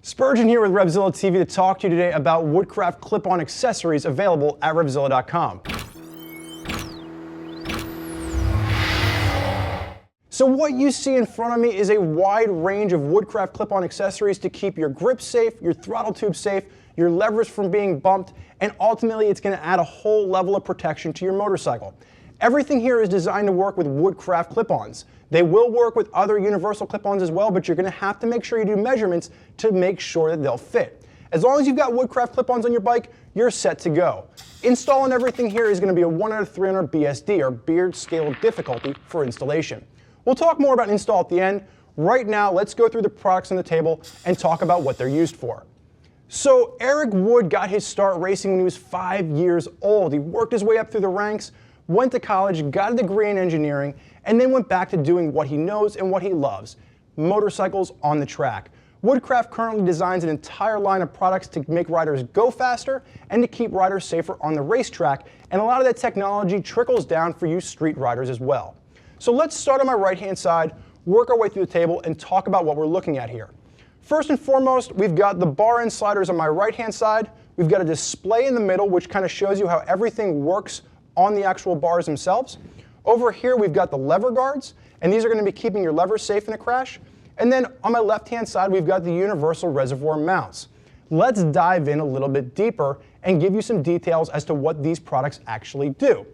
Spurgeon here with RevZilla TV to talk to you today about Woodcraft Clip-On accessories available at RevZilla.com. So what you see in front of me is a wide range of Woodcraft Clip-On accessories to keep your grip safe, your throttle tube safe, your levers from being bumped, and ultimately it's going to add a whole level of protection to your motorcycle. Everything here is designed to work with Woodcraft Clip-Ons. They will work with other Universal Clip-Ons as well, but you're going to have to make sure you do measurements to make sure that they'll fit. As long as you've got Woodcraft Clip-Ons on your bike, you're set to go. Installing everything here is going to be a 1 out of 300 BSD, or Beard Scale Difficulty, for installation. We'll talk more about install at the end. Right now, let's go through the products on the table and talk about what they're used for. So Eric Wood got his start racing when he was 5 years old. He worked his way up through the ranks, went to college, got a degree in engineering, and then went back to doing what he knows and what he loves, motorcycles on the track. Woodcraft currently designs an entire line of products to make riders go faster and to keep riders safer on the racetrack, and a lot of that technology trickles down for you street riders as well. So let's start on my right-hand side, work our way through the table, and talk about what we're looking at here. First and foremost, we've got the bar end sliders on my right-hand side. We've got a display in the middle, which kind of shows you how everything works on the actual bars themselves. Over here, we've got the lever guards, and these are going to be keeping your levers safe in a crash. And then on my left-hand side, we've got the Universal Reservoir Mounts. Let's dive in a little bit deeper and give you some details as to what these products actually do.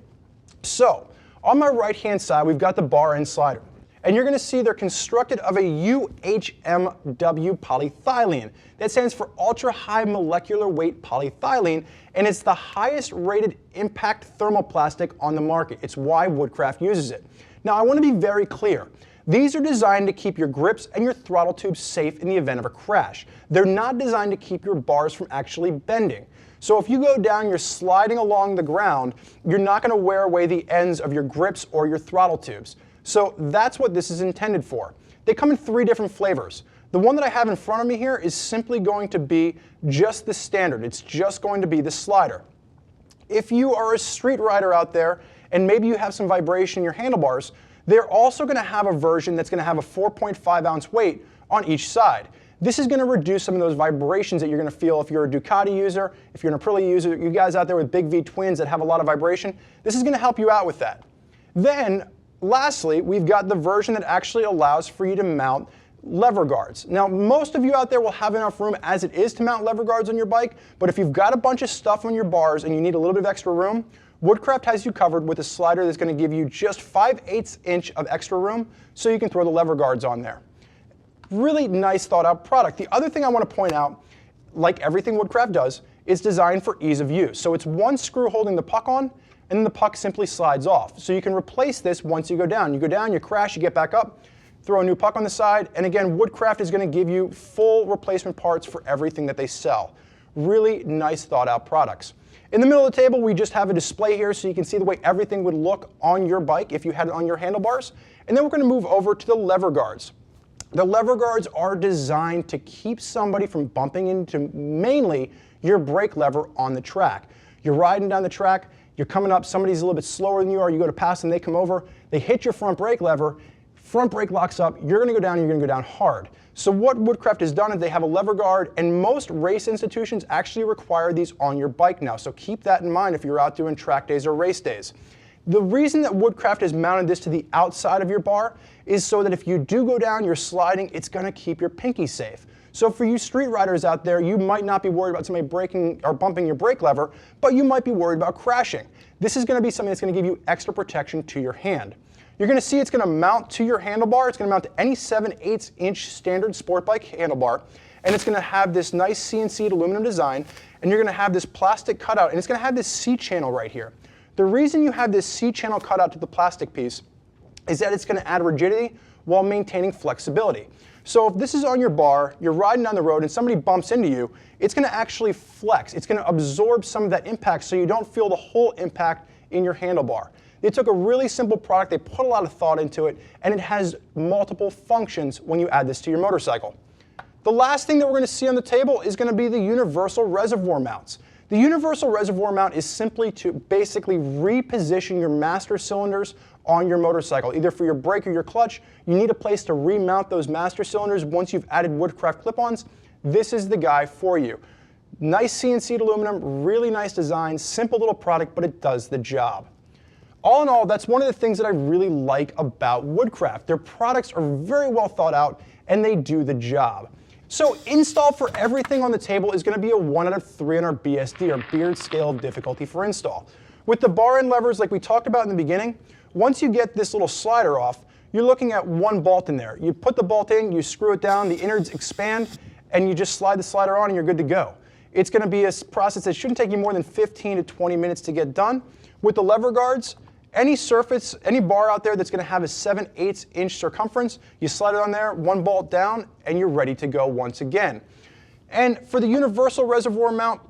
So, on my right-hand side, we've got the bar end slider. And you're going to see they're constructed of a UHMW polyethylene. That stands for ultra high molecular weight polyethylene, and it's the highest rated impact thermoplastic on the market. It's why Woodcraft uses it. Now I want to be very clear. These are designed to keep your grips and your throttle tubes safe in the event of a crash. They're not designed to keep your bars from actually bending. So if you go down, you're sliding along the ground, you're not going to wear away the ends of your grips or your throttle tubes. So that's what this is intended for. They come in 3 different flavors. The one that I have in front of me here is simply going to be just the standard. It's just going to be the slider. If you are a street rider out there and maybe you have some vibration in your handlebars, they're also going to have a version that's going to have a 4.5 ounce weight on each side. This is going to reduce some of those vibrations that you're going to feel if you're a Ducati user, if you're an Aprilia user, you guys out there with big V twins that have a lot of vibration. This is going to help you out with that. Then, lastly, we've got the version that actually allows for you to mount lever guards. Now, most of you out there will have enough room as it is to mount lever guards on your bike, but if you've got a bunch of stuff on your bars and you need a little bit of extra room, Woodcraft has you covered with a slider that's going to give you just 5/8 inch of extra room so you can throw the lever guards on there. Really nice thought out product. The other thing I want to point out, like everything Woodcraft does, is designed for ease of use. So it's one screw holding the puck on, and then the puck simply slides off. So you can replace this once you go down. You go down, you crash, you get back up, throw a new puck on the side, and again, Woodcraft is going to give you full replacement parts for everything that they sell. Really nice thought out products. In the middle of the table, we just have a display here so you can see the way everything would look on your bike if you had it on your handlebars. And then we're going to move over to the lever guards. The lever guards are designed to keep somebody from bumping into mainly your brake lever on the track. You're riding down the track, you're coming up, somebody's a little bit slower than you are, you go to pass them, they come over, they hit your front brake lever, front brake locks up, you're going to go down and you're going to go down hard. So what Woodcraft has done is they have a lever guard, and most race institutions actually require these on your bike now. So keep that in mind if you're out doing track days or race days. The reason that Woodcraft has mounted this to the outside of your bar is so that if you do go down, you're sliding, it's going to keep your pinky safe. So for you street riders out there, you might not be worried about somebody breaking or bumping your brake lever, but you might be worried about crashing. This is going to be something that's going to give you extra protection to your hand. You're going to see it's going to mount to your handlebar. It's going to mount to any 7/8 inch standard sport bike handlebar, and it's going to have this nice CNC'd aluminum design, and you're going to have this plastic cutout, and it's going to have this C-channel right here. The reason you have this C-channel cut out to the plastic piece is that it's going to add rigidity while maintaining flexibility. So if this is on your bar, you're riding down the road and somebody bumps into you, it's going to actually flex. It's going to absorb some of that impact so you don't feel the whole impact in your handlebar. They took a really simple product, they put a lot of thought into it, and it has multiple functions when you add this to your motorcycle. The last thing that we're going to see on the table is going to be the Universal Reservoir Mounts. The Universal Reservoir Mount is simply to basically reposition your master cylinders on your motorcycle, either for your brake or your clutch. You need a place to remount those master cylinders once you've added Woodcraft clip-ons. this is the guy for you. Nice CNC'd aluminum, really nice design, simple little product, but it does the job. All in all, that's one of the things that I really like about Woodcraft. Their products are very well thought out and they do the job. So install for everything on the table is going to be a 1 out of 3 on our BSD, our beard scale of difficulty for install. With the bar end levers like we talked about in the beginning, once you get this little slider off, you're looking at one bolt in there. You put the bolt in, you screw it down, the innards expand, and you just slide the slider on and you're good to go. It's going to be a process that shouldn't take you more than 15 to 20 minutes to get done. With the lever guards, any surface, any bar out there that's going to have a 7/8 inch circumference, you slide it on there, one bolt down, and you're ready to go once again. And for the Universal Reservoir Mount,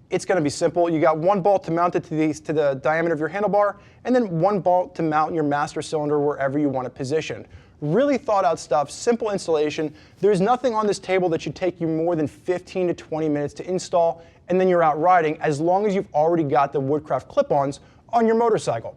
it's going to be simple. You got one bolt to mount it to the diameter of your handlebar, and then one bolt to mount your master cylinder wherever you want it positioned. Really thought out stuff, simple installation. There's nothing on this table that should take you more than 15 to 20 minutes to install, and then you're out riding as long as you've already got the Woodcraft Clip-Ons on your motorcycle.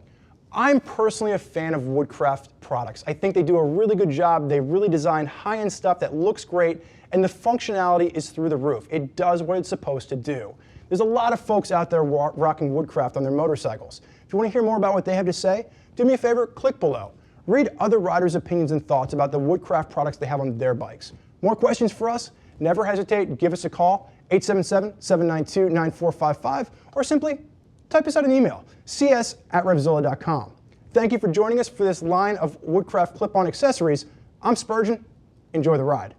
I'm personally a fan of Woodcraft products. I think they do a really good job. They really design high-end stuff that looks great, and the functionality is through the roof. It does what it's supposed to do. There's a lot of folks out there rocking Woodcraft on their motorcycles. If you want to hear more about what they have to say, do me a favor, click below. Read other riders' opinions and thoughts about the Woodcraft products they have on their bikes. More questions for us? Never hesitate, give us a call, 877-792-9455, or simply type us out an email, cs@RevZilla.com. Thank you for joining us for this line of Woodcraft clip-on accessories. I'm Spurgeon. Enjoy the ride.